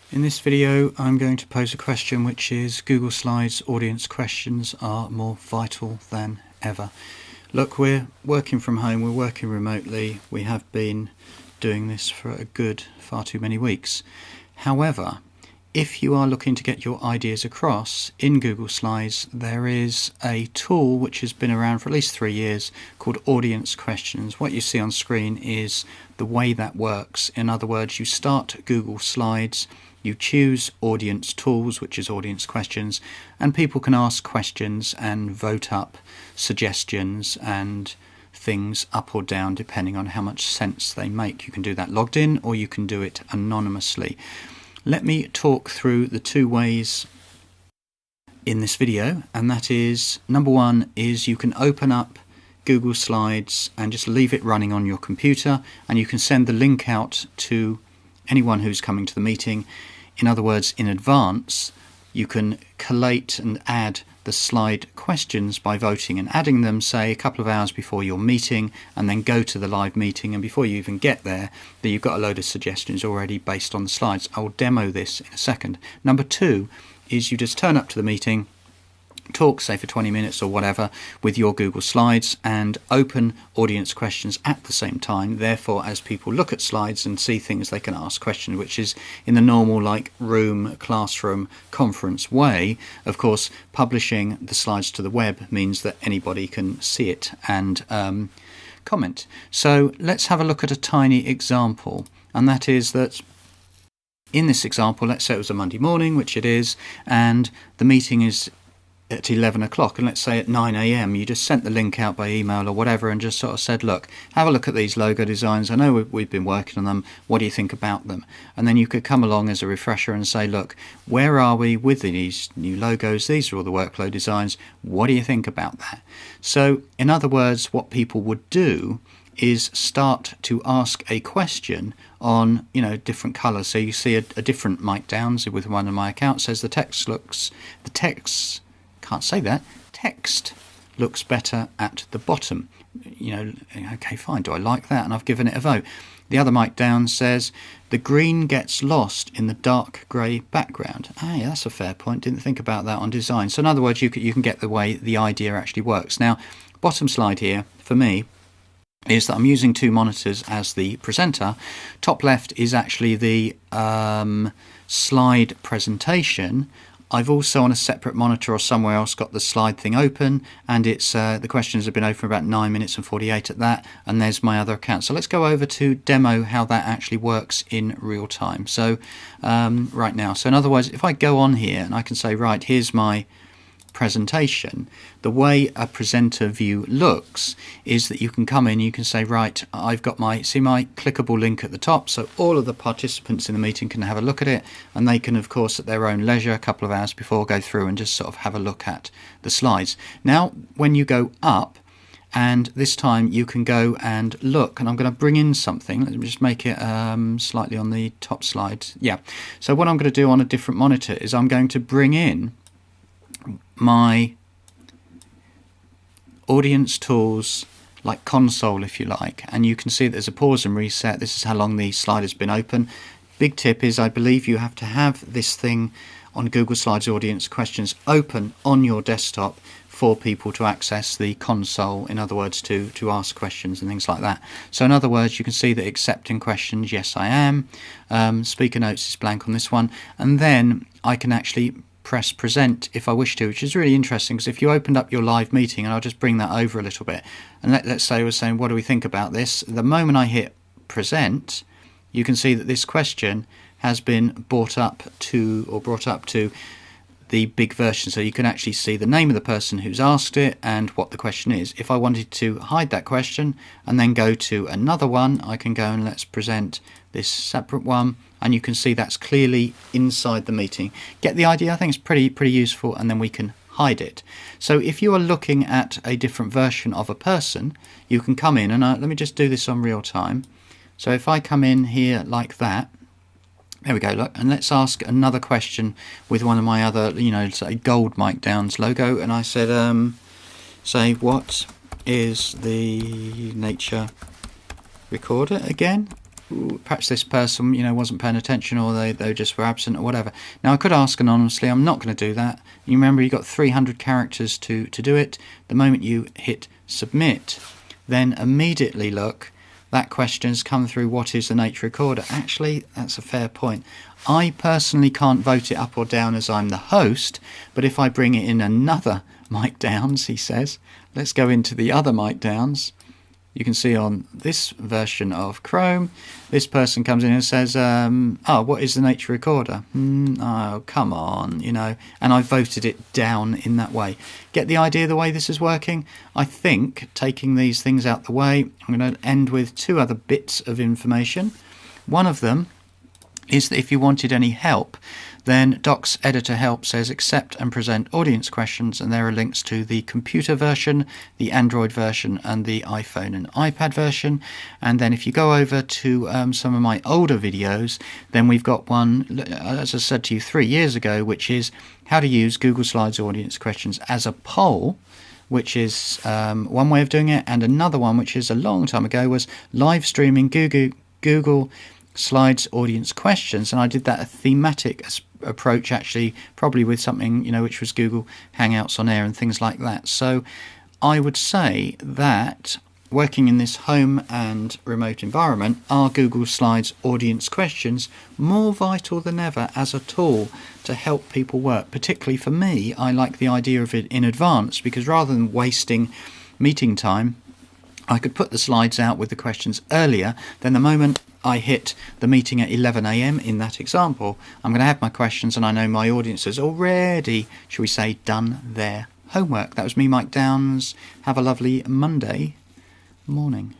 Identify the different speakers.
Speaker 1: In this video I'm going to pose a question which is Google Slides audience questions are more vital than ever. Look, we're working from home, we're working remotely, we have been doing this for a good far too many weeks. However, if you are looking to get your ideas across in Google Slides, there is a tool which has been around for at least 3 years called Audience Questions. What you see on screen is the way that works. In other words, you start Google Slides, you choose Audience Tools, which is Audience Questions, and people can ask questions and vote up suggestions and things up or down depending on how much sense they make. You can do that logged in or you can do it anonymously. Let me talk through the two ways in this video, and that is, number one is you can open up Google Slides and just leave it running on your computer, and you can send the link out to anyone who's coming to the meeting. In other words, in advance, you can collate and add the slide questions by voting and adding them, say, a couple of hours before your meeting, and then go to the live meeting, and before you even get there, that you've got a load of suggestions already based on the slides. I will demo this in a second. Number two is you just turn up to the meeting, talk, say, for 20 minutes or whatever with your Google Slides, and open audience questions at the same time. Therefore, as people look at slides and see things, they can ask questions, which is in the normal classroom conference way. Of course, publishing the slides to the web means that anybody can see it and comment. So let's have a look at a tiny example, and that is that in this example, let's say it was a Monday morning, which it is, and the meeting is at 11 o'clock, and let's say at 9 AM you just sent the link out by email or whatever and just sort of said, look, have a look at these logo designs, I know we've been working on them, what do you think about them? And then you could come along as a refresher and say, look, where are we with these new logos? These are all the workflow designs, what do you think about that? So in other words, what people would do is start to ask a question on, different colours. So you see a different mic downs with one of my accounts says text looks better at the bottom. Okay, fine, do I like that? And I've given it a vote. The other mic down says the green gets lost in the dark grey background. Yeah, that's a fair point. Didn't think about that on design. So in other words, you can get the way the idea actually works. Now, bottom slide here for me is that I'm using two monitors as the presenter. Top left is actually the slide presentation. I've also on a separate monitor or somewhere else got the slide thing open, and it's the questions have been open for about 9 minutes and 48 at that, and there's my other account. So let's go over to demo how that actually works in real time. So right now, so in other words, if I go on here and I can say, right, here's my presentation, the way a presenter view looks is that you can come in, you can say, right, I've got my clickable link at the top, so all of the participants in the meeting can have a look at it, and they can, of course, at their own leisure, a couple of hours before, go through and just sort of have a look at the slides. Now, when you go up, and this time you can go and look, and I'm going to bring in something. Let me just make it slightly on the top slide. Yeah, so what I'm going to do on a different monitor is I'm going to bring in my audience tools, like console if you like, and you can see there's a pause and reset. This is how long the slide has been open. Big tip is I believe you have to have this thing on Google Slides audience questions open on your desktop for people to access the console, in other words to ask questions and things like that. So in other words, you can see that accepting questions, yes I am. Speaker notes is blank on this one, and then I can actually press present if I wish to, which is really interesting, because if you opened up your live meeting, and I'll just bring that over a little bit, and let's say we're saying, what do we think about this? The moment I hit present, you can see that this question has been brought up to the big version, so you can actually see the name of the person who's asked it and what the question is. If I wanted to hide that question and then go to another one, I can go and let's present this separate one, and you can see that's clearly inside the meeting. Get the idea? I think it's pretty useful, and then we can hide it. So if you are looking at a different version of a person, you can come in, and let me just do this on real time. So if I come in here like that, there we go, look, and let's ask another question with one of my other, say gold mic downs logo, and I said, say, what is the nature recorder again? perhaps this person, wasn't paying attention, or they just were absent or whatever. Now I could ask anonymously. I'm not going to do that. You remember you've got 300 characters to do it. The moment you hit submit, then immediately look, that question has come through, what is the nature recorder? Actually, that's a fair point. I personally can't vote it up or down as I'm the host, but if I bring it in another Mike Downs, he says, let's go into the other Mike Downs. You can see on this version of Chrome, this person comes in and says, what is the nature recorder? Oh, come on, and I voted it down in that way. Get the idea of the way this is working? I think, taking these things out the way, I'm going to end with 2 other bits of information. One of them is that if you wanted any help, then Docs Editor Help says accept and present audience questions, and there are links to the computer version, the Android version, and the iPhone and iPad version. And then if you go over to some of my older videos, then we've got one, as I said to you 3 years ago, which is how to use Google Slides audience questions as a poll, which is one way of doing it, and another one, which is a long time ago, was live streaming Google Slides audience questions, and I did that a thematic approach, actually, probably with something which was Google Hangouts on Air and things like that. So I would say that working in this home and remote environment, are Google Slides audience questions more vital than ever as a tool to help people work? Particularly for me, I like the idea of it in advance, because rather than wasting meeting time, I could put the slides out with the questions earlier. Then the moment I hit the meeting at 11 AM in that example, I'm going to have my questions, and I know my audience has already, shall we say, done their homework. That was me, Mike Downs. Have a lovely Monday morning.